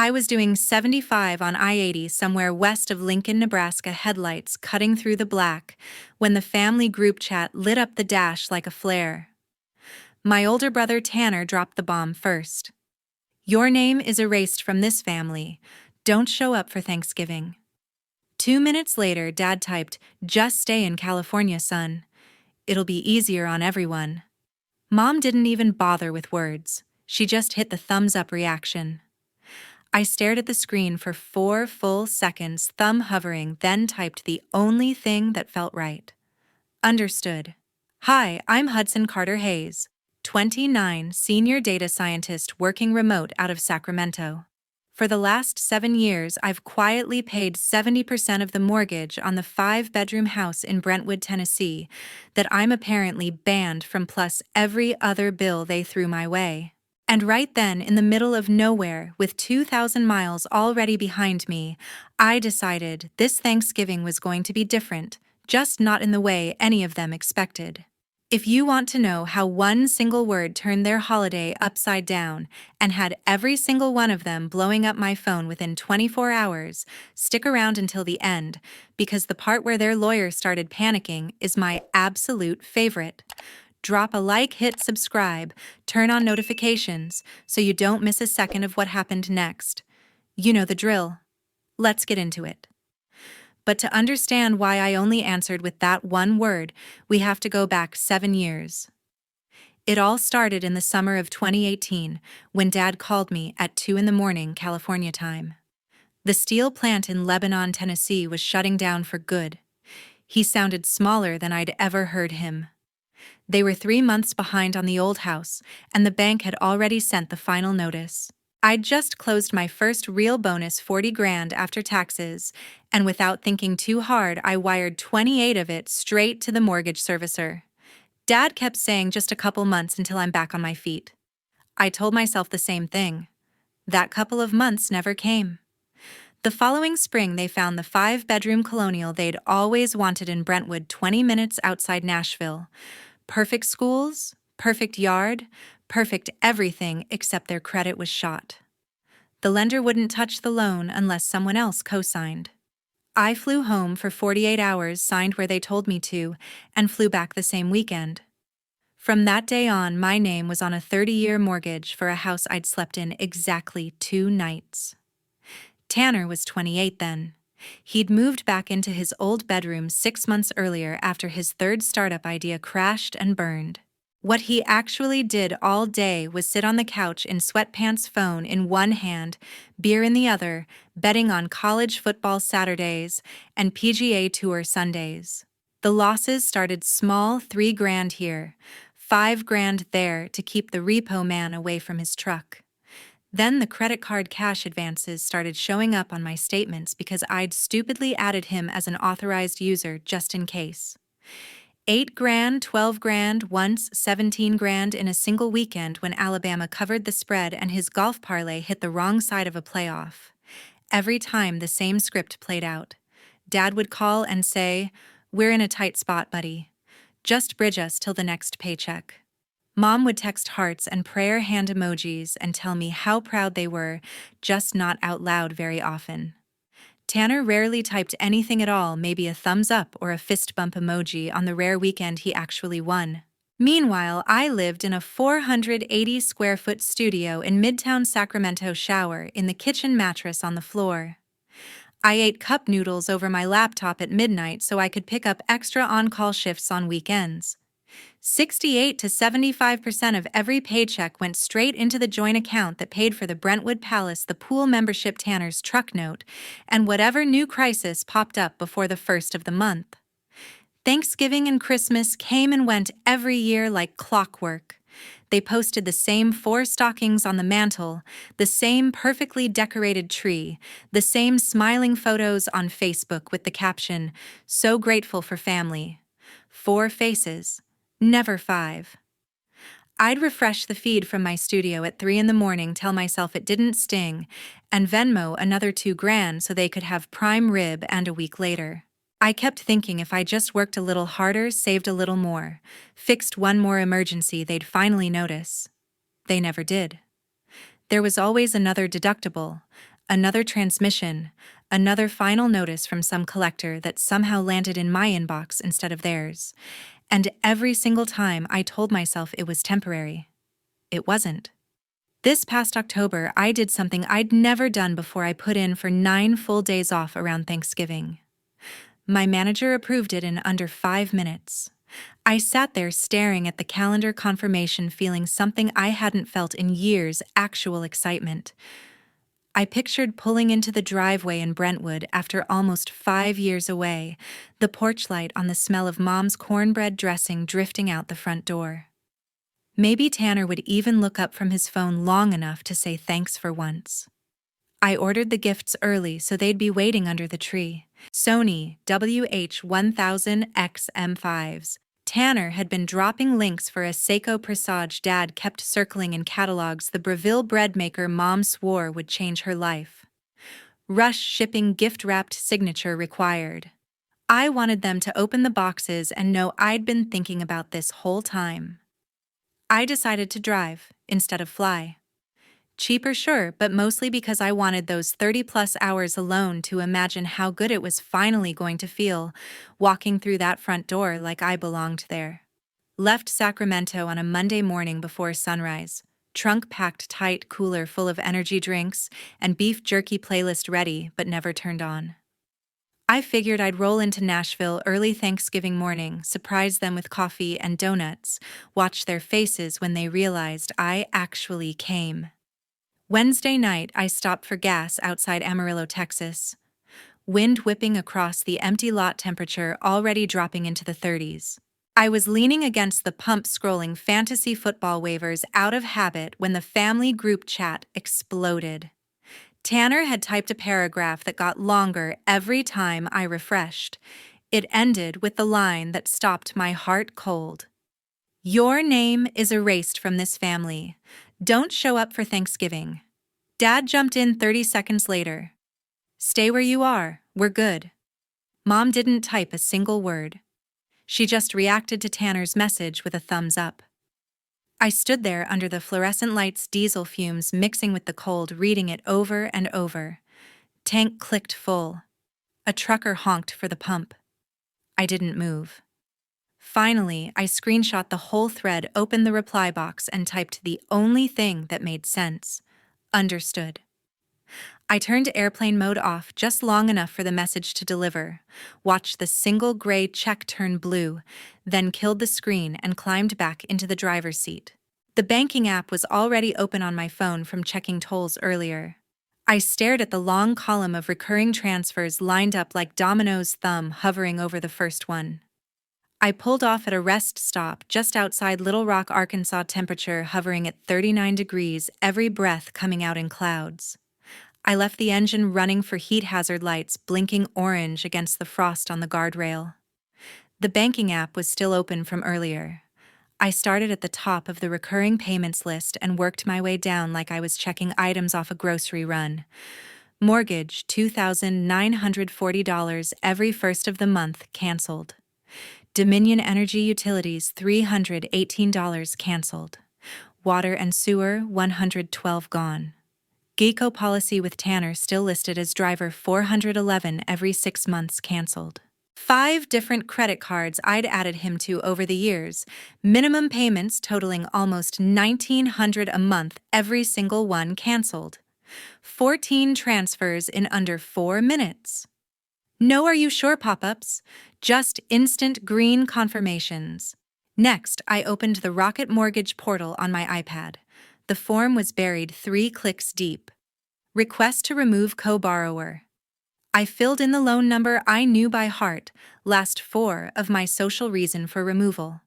I was doing 75 on I-80 somewhere west of Lincoln, Nebraska, headlights cutting through the black, when the family group chat lit up the dash like a flare. My older brother Tanner dropped the bomb first. "Your name is erased from this family. Don't show up for Thanksgiving." 2 minutes later, Dad typed, "Just stay in California, son. It'll be easier on everyone." Mom didn't even bother with words. She just hit the thumbs up reaction. I stared at the screen for 4 full seconds, thumb hovering, then typed the only thing that felt right. Understood. "Hi, I'm Hudson Carter Hayes, 29, senior data scientist working remote out of Sacramento. For the last 7 years, I've quietly paid 70% of the mortgage on the 5-bedroom house in Brentwood, Tennessee, that I'm apparently banned from, plus every other bill they threw my way. And right then, in the middle of nowhere, with 2,000 miles already behind me, I decided this Thanksgiving was going to be different, just not in the way any of them expected. If you want to know how one single word turned their holiday upside down and had every single one of them blowing up my phone within 24 hours, stick around until the end, because the part where their lawyer started panicking is my absolute favorite. Drop a like, hit subscribe, turn on notifications so you don't miss a second of what happened next. You know the drill. Let's get into it. But to understand why I only answered with that one word, we have to go back 7 years. It all started in the summer of 2018, when Dad called me at 2 a.m. California time. The steel plant in Lebanon, Tennessee was shutting down for good. He sounded smaller than I'd ever heard him. They were 3 months behind on the old house, and the bank had already sent the final notice. I'd just closed my first real bonus, 40 grand after taxes, and without thinking too hard, I wired 28 of it straight to the mortgage servicer. Dad kept saying just a couple months until I'm back on my feet. I told myself the same thing. That couple of months never came. The following spring, they found the 5-bedroom colonial they'd always wanted in Brentwood, 20 minutes outside Nashville. Perfect schools, perfect yard, perfect everything except their credit was shot. The lender wouldn't touch the loan unless someone else co-signed. I flew home for 48 hours, signed where they told me to, and flew back the same weekend. From that day on, my name was on a 30-year mortgage for a house I'd slept in exactly 2 nights. Tanner was 28 then. He'd moved back into his old bedroom 6 months earlier after his third startup idea crashed and burned. What he actually did all day was sit on the couch in sweatpants, phone in one hand, beer in the other, betting on college football Saturdays and PGA Tour Sundays. The losses started small, 3 grand here, 5 grand there to keep the repo man away from his truck. Then the credit card cash advances started showing up on my statements because I'd stupidly added him as an authorized user just in case. 8 grand, 12 grand, once 17 grand in a single weekend when Alabama covered the spread and his golf parlay hit the wrong side of a playoff. Every time the same script played out. Dad would call and say, "We're in a tight spot, buddy. Just bridge us till the next paycheck." Mom would text hearts and prayer hand emojis and tell me how proud they were, just not out loud very often. Tanner rarely typed anything at all, maybe a thumbs up or a fist bump emoji on the rare weekend he actually won. Meanwhile, I lived in a 480-square-foot studio in Midtown Sacramento, shower in the kitchen, mattress on the floor. I ate cup noodles over my laptop at midnight so I could pick up extra on-call shifts on weekends. 68 to 75% of every paycheck went straight into the joint account that paid for the Brentwood Palace, the pool membership, Tanner's truck note, and whatever new crisis popped up before the first of the month. Thanksgiving and Christmas came and went every year like clockwork. They posted the same 4 stockings on the mantle, the same perfectly decorated tree, the same smiling photos on Facebook with the caption, "So grateful for family." 4 faces. Never 5. I'd refresh the feed from my studio at 3 a.m, tell myself it didn't sting, and Venmo another 2 grand so they could have prime rib, and a week later. I kept thinking if I just worked a little harder, saved a little more, fixed one more emergency, they'd finally notice. They never did. There was always another deductible, Another transmission, another final notice from some collector that somehow landed in my inbox instead of theirs. And every single time I told myself it was temporary. It wasn't. This past October, I did something I'd never done before. I put in for 9 full days off around Thanksgiving. My manager approved it in under 5 minutes. I sat there staring at the calendar confirmation, feeling something I hadn't felt in years: actual excitement. I pictured pulling into the driveway in Brentwood after almost 5 years away, the porch light on the smell of Mom's cornbread dressing drifting out the front door. Maybe Tanner would even look up from his phone long enough to say thanks for once. I ordered the gifts early so they'd be waiting under the tree. Sony WH-1000X M5s. Tanner had been dropping links for a Seiko Presage Dad kept circling in catalogs. The Breville bread maker Mom swore would change her life. Rush shipping, gift-wrapped, signature required. I wanted them to open the boxes and know I'd been thinking about this whole time. I decided to drive instead of fly. Cheaper, sure, but mostly because I wanted those 30-plus hours alone to imagine how good it was finally going to feel, walking through that front door like I belonged there. Left Sacramento on a Monday morning before sunrise, trunk packed tight, cooler full of energy drinks, and beef jerky playlist ready but never turned on. I figured I'd roll into Nashville early Thanksgiving morning, surprise them with coffee and donuts, watch their faces when they realized I actually came. Wednesday night, I stopped for gas outside Amarillo, Texas. Wind whipping across the empty lot, temperature already dropping into the 30s. I was leaning against the pump scrolling fantasy football waivers out of habit when the family group chat exploded. Tanner had typed a paragraph that got longer every time I refreshed. It ended with the line that stopped my heart cold. "Your name is erased from this family. Don't show up for Thanksgiving." Dad jumped in 30 seconds later. "Stay where you are, we're good." Mom didn't type a single word. She just reacted to Tanner's message with a thumbs up. I stood there under the fluorescent lights, diesel fumes mixing with the cold, reading it over and over. Tank clicked full. A trucker honked for the pump. I didn't move. Finally, I screenshot the whole thread, opened the reply box, and typed the only thing that made sense. Understood. I turned airplane mode off just long enough for the message to deliver, watched the single gray check turn blue, then killed the screen and climbed back into the driver's seat. The banking app was already open on my phone from checking tolls earlier. I stared at the long column of recurring transfers lined up like Domino's thumb hovering over the first one. I pulled off at a rest stop just outside Little Rock, Arkansas, temperature hovering at 39 degrees, every breath coming out in clouds. I left the engine running for heat hazard lights blinking orange against the frost on the guardrail. The banking app was still open from earlier. I started at the top of the recurring payments list and worked my way down like I was checking items off a grocery run. Mortgage, $2,940 every first of the month, canceled. Dominion Energy Utilities, $318 canceled. Water and sewer, $112 gone. Geico policy with Tanner still listed as driver, $411 every 6 months, canceled. 5 different credit cards I'd added him to over the years, minimum payments totaling almost $1,900 a month, every single one canceled. 14 transfers in under 4 minutes. No "are you sure" pop-ups, just instant green confirmations. Next, I opened the Rocket Mortgage portal on my iPad. The form was buried 3 clicks deep. Request to remove co-borrower. I filled in the loan number I knew by heart, last 4 of my social reason for removal.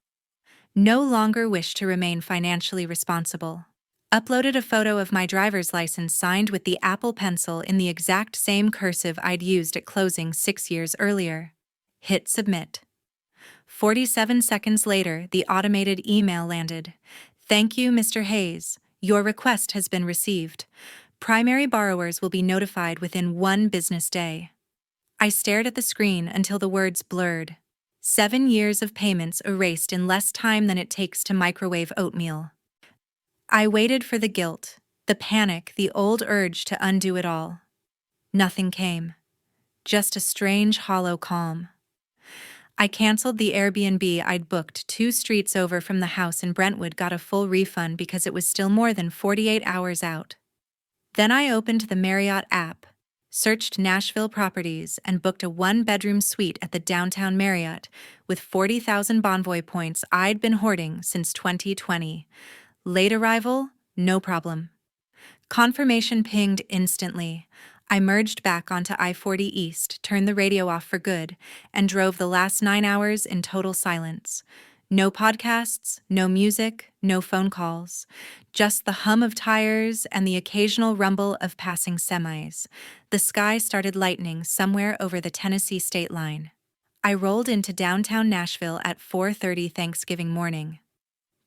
No longer wish to remain financially responsible. Uploaded a photo of my driver's license signed with the Apple Pencil in the exact same cursive I'd used at closing 6 years earlier. Hit submit. 47 seconds later, the automated email landed. "Thank you, Mr. Hayes. Your request has been received. Primary borrowers will be notified within 1 business day." I stared at the screen until the words blurred. 7 years of payments erased in less time than it takes to microwave oatmeal. I waited for the guilt, the panic, the old urge to undo it all. Nothing came. Just a strange, hollow calm. I canceled the Airbnb I'd booked 2 streets over from the house in Brentwood, got a full refund because it was still more than 48 hours out. Then I opened the Marriott app, searched Nashville properties, and booked a 1-bedroom suite at the downtown Marriott with 40,000 Bonvoy points I'd been hoarding since 2020. Late arrival? No problem. Confirmation pinged instantly. I merged back onto I-40 East, turned the radio off for good, and drove the last 9 hours in total silence. No podcasts, no music, no phone calls. Just the hum of tires and the occasional rumble of passing semis. The sky started lightening somewhere over the Tennessee state line. I rolled into downtown Nashville at 4:30 Thanksgiving morning.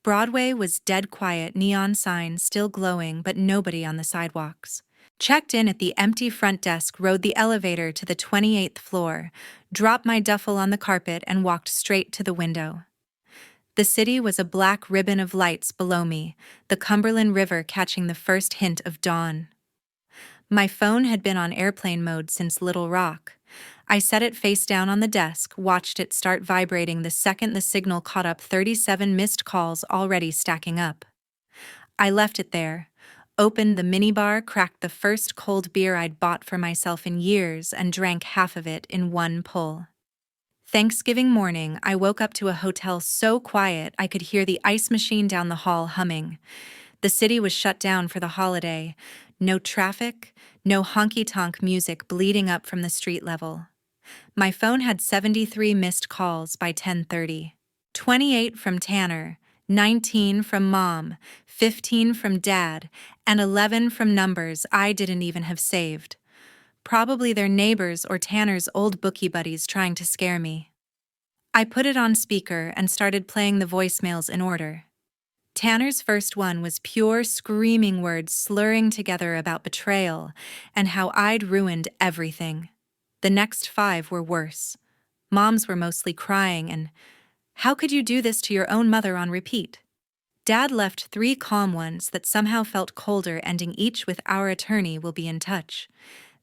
Broadway was dead quiet, neon signs still glowing, but nobody on the sidewalks. Checked in at the empty front desk, rode the elevator to the 28th floor, dropped my duffel on the carpet, and walked straight to the window. The city was a black ribbon of lights below me, the Cumberland River catching the first hint of dawn. My phone had been on airplane mode since Little Rock. I set it face down on the desk, watched it start vibrating the second the signal caught up, 37 missed calls already stacking up. I left it there, opened the minibar, cracked the first cold beer I'd bought for myself in years, and drank half of it in one pull. Thanksgiving morning, I woke up to a hotel so quiet I could hear the ice machine down the hall humming. The city was shut down for the holiday. No traffic, no honky-tonk music bleeding up from the street level. My phone had 73 missed calls by 10:30. 28 from Tanner, 19 from Mom, 15 from Dad, and 11 from numbers I didn't even have saved. Probably their neighbors or Tanner's old bookie buddies trying to scare me. I put it on speaker and started playing the voicemails in order. Tanner's first one was pure screaming words slurring together about betrayal and how I'd ruined everything. The next 5 were worse. Mom's were mostly crying and, "How could you do this to your own mother?" on repeat. Dad left 3 calm ones that somehow felt colder, ending each with "Our attorney will be in touch."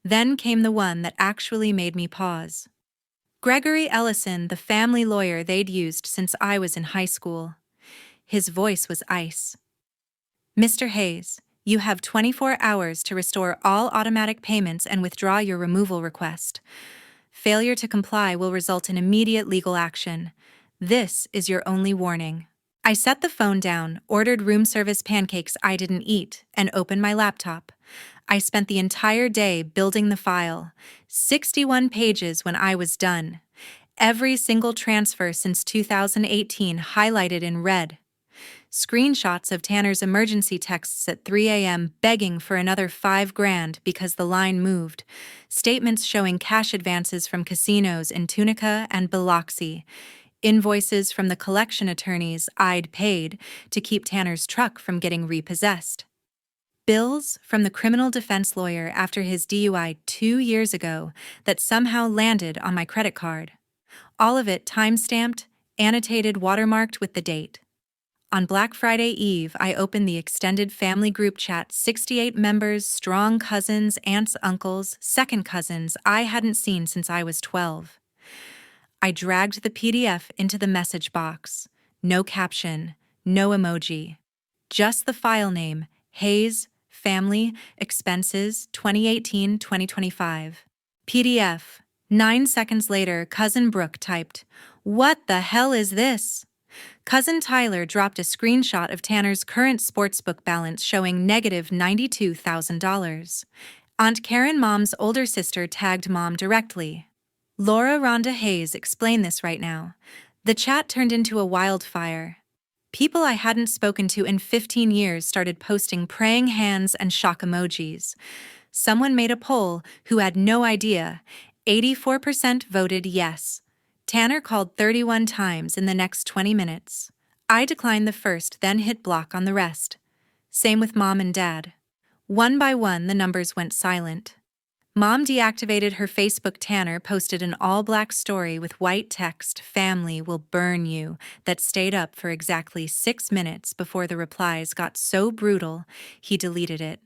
Then came the one that actually made me pause. Gregory Ellison, the family lawyer they'd used since I was in high school. His voice was ice. "Mr. Hayes, you have 24 hours to restore all automatic payments and withdraw your removal request. Failure to comply will result in immediate legal action. This is your only warning." I set the phone down, ordered room service pancakes I didn't eat, and opened my laptop. I spent the entire day building the file, 61 pages when I was done. Every single transfer since 2018 highlighted in red. Screenshots of Tanner's emergency texts at 3 a.m. begging for another $5,000 because the line moved. Statements showing cash advances from casinos in Tunica and Biloxi. Invoices from the collection attorneys I'd paid to keep Tanner's truck from getting repossessed. Bills from the criminal defense lawyer after his DUI 2 years ago that somehow landed on my credit card. All of it time-stamped, annotated, watermarked with the date. On Black Friday Eve, I opened the extended family group chat, 68 members, strong cousins, aunts, uncles, second cousins I hadn't seen since I was 12. I dragged the PDF into the message box. No caption, no emoji. Just the file name, Hayes, Family, Expenses, 2018-2025. PDF. 9 seconds later, Cousin Brooke typed, "What the hell is this?" Cousin Tyler dropped a screenshot of Tanner's current sportsbook balance showing negative $92,000. Aunt Karen, Mom's older sister, tagged Mom directly. Laura Rhonda Hayes explained this right now. The chat turned into a wildfire. People I hadn't spoken to in 15 years started posting praying hands and shock emojis. Someone made a poll who had no idea. 84% voted yes. Tanner called 31 times in the next 20 minutes. I declined the first, then hit block on the rest. Same with Mom and Dad. One by one, the numbers went silent. Mom deactivated her Facebook. Tanner posted an all-black story with white text, "Family will burn you," that stayed up for exactly 6 minutes before the replies got so brutal, he deleted it.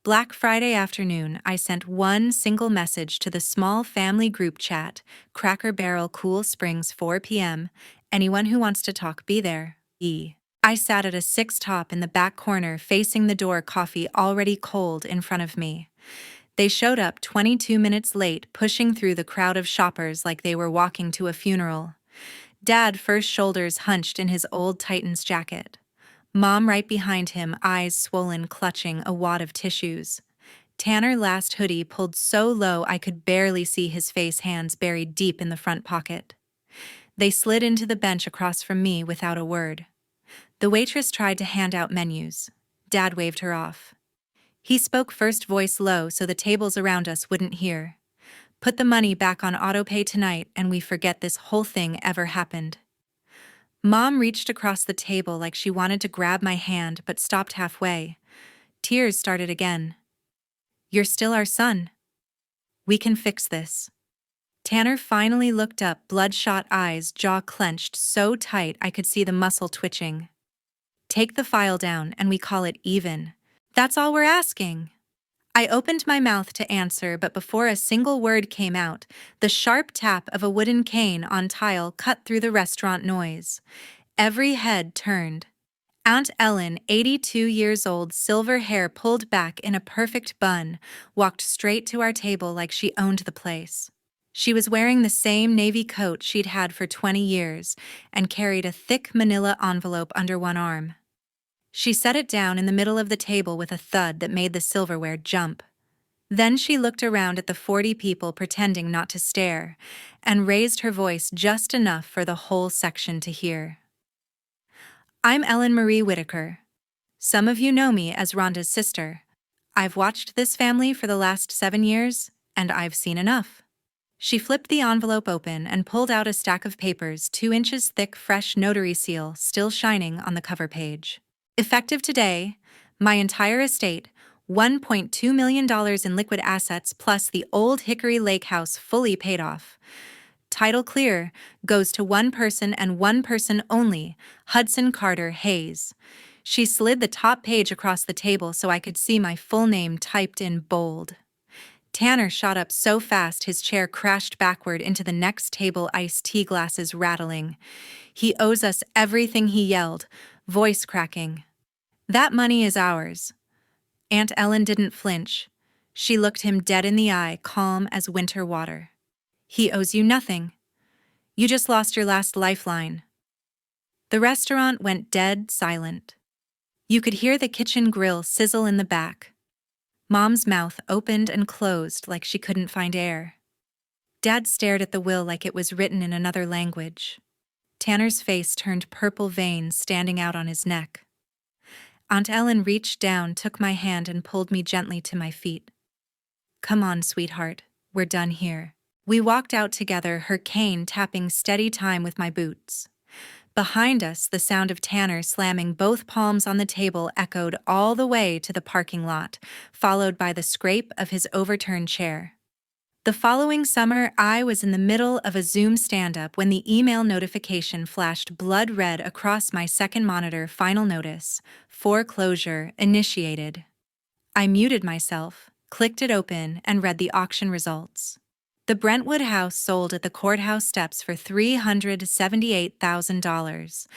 Black Friday afternoon, I sent one single message to the small family group chat, Cracker Barrel Cool Springs 4 p.m. Anyone who wants to talk, be there. I sat at a six-top in the back corner facing the door, coffee already cold in front of me. They showed up 22 minutes late, pushing through the crowd of shoppers like they were walking to a funeral. Dad first, shoulders hunched in his old Titans jacket. Mom right behind him, eyes swollen, clutching a wad of tissues. Tanner last, hoodie pulled so low I could barely see his face, hands buried deep in the front pocket. They slid into the bench across from me without a word. The waitress tried to hand out menus. Dad waved her off. He spoke first, voice low so the tables around us wouldn't hear. Put the money back on autopay tonight and we forget this whole thing ever happened. Mom reached across the table like she wanted to grab my hand but stopped halfway. Tears started again. You're still our son. We can fix this. Tanner finally looked up, bloodshot eyes, jaw clenched so tight I could see the muscle twitching. Take the file down and we call it even. That's all we're asking. I opened my mouth to answer, but before a single word came out, the sharp tap of a wooden cane on tile cut through the restaurant noise. Every head turned. Aunt Ellen, 82 years old, silver hair pulled back in a perfect bun, walked straight to our table like she owned the place. She was wearing the same navy coat she'd had for 20 years and carried a thick manila envelope under one arm. She set it down in the middle of the table with a thud that made the silverware jump. Then she looked around at the 40 people pretending not to stare and raised her voice just enough for the whole section to hear. I'm Ellen Marie Whitaker. Some of you know me as Rhonda's sister. I've watched this family for the last 7 years, and I've seen enough. She flipped the envelope open and pulled out a stack of papers, 2 inches thick, fresh notary seal still shining on the cover page. Effective today, my entire estate, $1.2 million in liquid assets plus the old Hickory Lake house fully paid off. Title clear, goes to one person and one person only, Hudson Carter Hayes. She slid the top page across the table so I could see my full name typed in bold. Tanner shot up so fast his chair crashed backward into the next table, iced tea glasses rattling. He owes us everything, he yelled, voice cracking. That money is ours. Aunt Ellen didn't flinch. She looked him dead in the eye, calm as winter water. He owes you nothing. You just lost your last lifeline. The restaurant went dead silent. You could hear the kitchen grill sizzle in the back. Mom's mouth opened and closed like she couldn't find air. Dad stared at the will like it was written in another language. Tanner's face turned purple, veins standing out on his neck. Aunt Ellen reached down, took my hand and pulled me gently to my feet. Come on, sweetheart, we're done here. We walked out together, her cane tapping steady time with my boots. Behind us, the sound of Tanner slamming both palms on the table echoed all the way to the parking lot, followed by the scrape of his overturned chair. The following summer, I was in the middle of a Zoom stand-up when the email notification flashed blood red across my second monitor. Final notice, foreclosure initiated. I muted myself, clicked it open, and read the auction results. The Brentwood house sold at the courthouse steps for $378,000.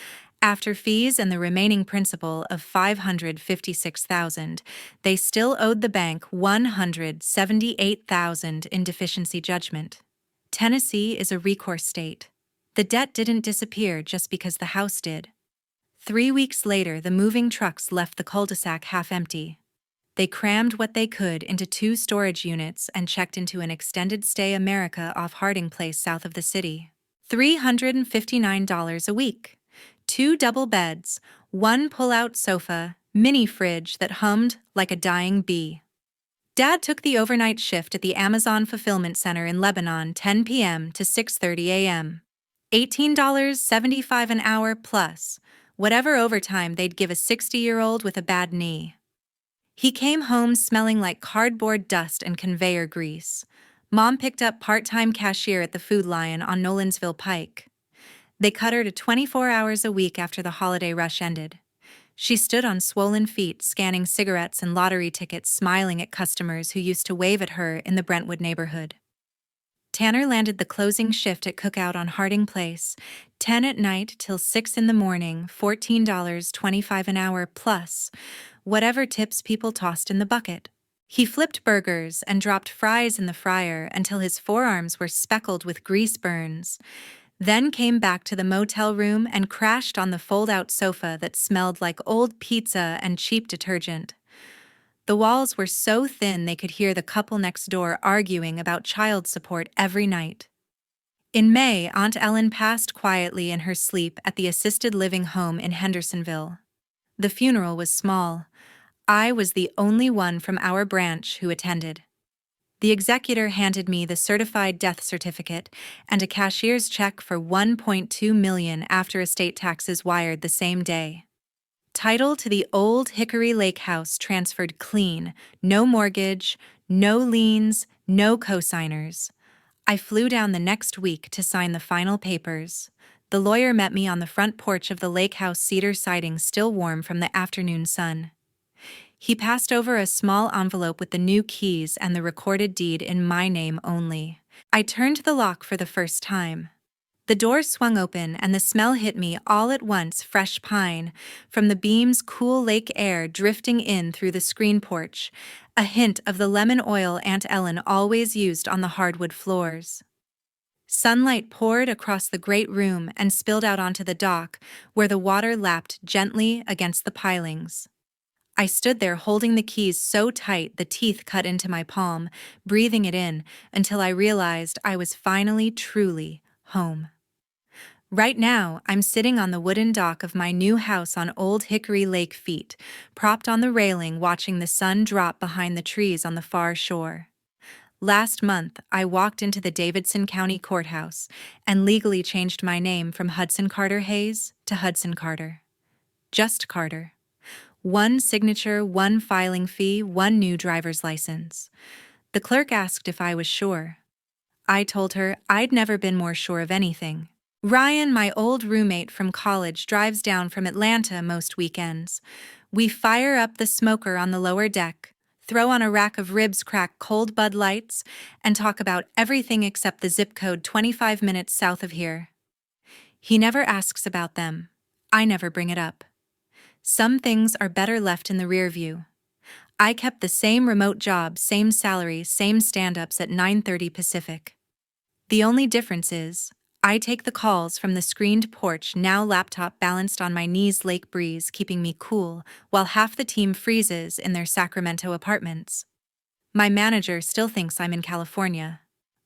After fees and the remaining principal of $556,000, they still owed the bank $178,000 in deficiency judgment. Tennessee is a recourse state. The debt didn't disappear just because the house did. 3 weeks later, the moving trucks left the cul-de-sac half empty. They crammed what they could into 2 storage units and checked into an extended stay America off Harding Place south of the city. $359 a week. 2 double beds, 1 pull-out sofa, mini fridge that hummed like a dying bee. Dad took the overnight shift at the Amazon Fulfillment Center in Lebanon, 10 p.m. to 6:30 a.m. $18.75 an hour plus, whatever overtime they'd give a 60-year-old with a bad knee. He came home smelling like cardboard dust and conveyor grease. Mom picked up part-time cashier at the Food Lion on Nolensville Pike. They cut her to 24 hours a week after the holiday rush ended. She stood on swollen feet, scanning cigarettes and lottery tickets, smiling at customers who used to wave at her in the Brentwood neighborhood. Tanner landed the closing shift at Cookout on Harding Place, 10 at night till 6 in the morning, $14.25 an hour plus whatever tips people tossed in the bucket. He flipped burgers and dropped fries in the fryer until his forearms were speckled with grease burns, then came back to the motel room and crashed on the fold-out sofa that smelled like old pizza and cheap detergent. The walls were so thin they could hear the couple next door arguing about child support every night. In May, Aunt Ellen passed quietly in her sleep at the assisted living home in Hendersonville. The funeral was small. I was the only one from our branch who attended. The executor handed me the certified death certificate and a cashier's check for $1.2 million after estate taxes wired the same day. Title to the old Hickory Lake house transferred clean, no mortgage, no liens, no cosigners. I flew down the next week to sign the final papers. The lawyer met me on the front porch of the lake house, cedar siding still warm from the afternoon sun. He passed over a small envelope with the new keys and the recorded deed in my name only. I turned the lock for the first time. The door swung open and the smell hit me all at once, fresh pine, from the beams, cool lake air drifting in through the screen porch, a hint of the lemon oil Aunt Ellen always used on the hardwood floors. Sunlight poured across the great room and spilled out onto the dock, where the water lapped gently against the pilings. I stood there holding the keys so tight the teeth cut into my palm, breathing it in until I realized I was finally, truly home. Right now, I'm sitting on the wooden dock of my new house on Old Hickory Lake feet, propped on the railing watching the sun drop behind the trees on the far shore. Last month, I walked into the Davidson County Courthouse and legally changed my name from Hudson Carter Hayes to Hudson Carter. Just Carter. One signature, one filing fee, one new driver's license. The clerk asked if I was sure. I told her I'd never been more sure of anything. Ryan, my old roommate from college, drives down from Atlanta most weekends. We fire up the smoker on the lower deck, throw on a rack of ribs, crack cold Bud Lights, and talk about everything except the zip code 25 minutes south of here. He never asks about them. I never bring it up. Some things are better left in the rear view. I kept the same remote job, same salary, same stand-ups at 9:30 Pacific. The only difference is, I take the calls from the screened porch, now laptop balanced on my knees, lake breeze keeping me cool, while half the team freezes in their Sacramento apartments. My manager still thinks I'm in California.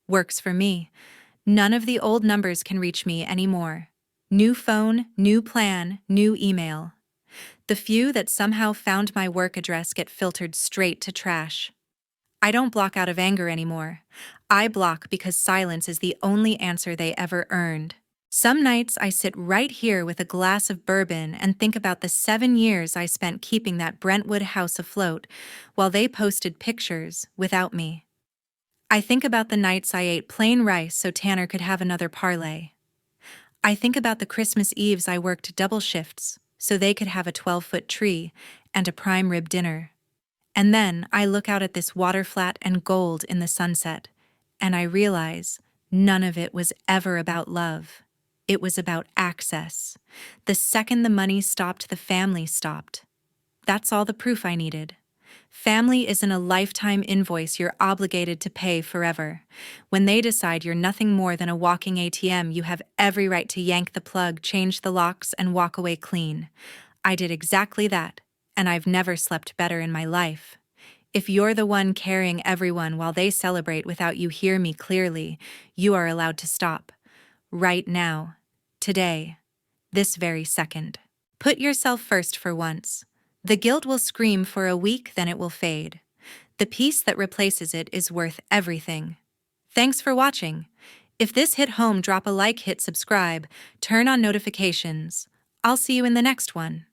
Works for me. None of the old numbers can reach me anymore. New phone, new plan, new email. The few that somehow found my work address get filtered straight to trash. I don't block out of anger anymore. I block because silence is the only answer they ever earned. Some nights I sit right here with a glass of bourbon and think about the 7 years I spent keeping that Brentwood house afloat while they posted pictures without me. I think about the nights I ate plain rice so Tanner could have another parlay. I think about the Christmas Eves I worked double shifts so they could have a 12-foot tree and a prime rib dinner. And then I look out at this water flat and gold in the sunset, and I realize none of it was ever about love. It was about access. The second the money stopped, the family stopped. That's all the proof I needed. Family isn't a lifetime invoice you're obligated to pay forever. When they decide you're nothing more than a walking ATM, you have every right to yank the plug, change the locks, and walk away clean. I did exactly that, and I've never slept better in my life. If you're the one carrying everyone while they celebrate without you hear me clearly, you are allowed to stop. Right now. Today. This very second. Put yourself first for once. The guilt will scream for a week, then it will fade. The peace that replaces it is worth everything. Thanks for watching. If this hit home, drop a like, hit subscribe, turn on notifications. I'll see you in the next one.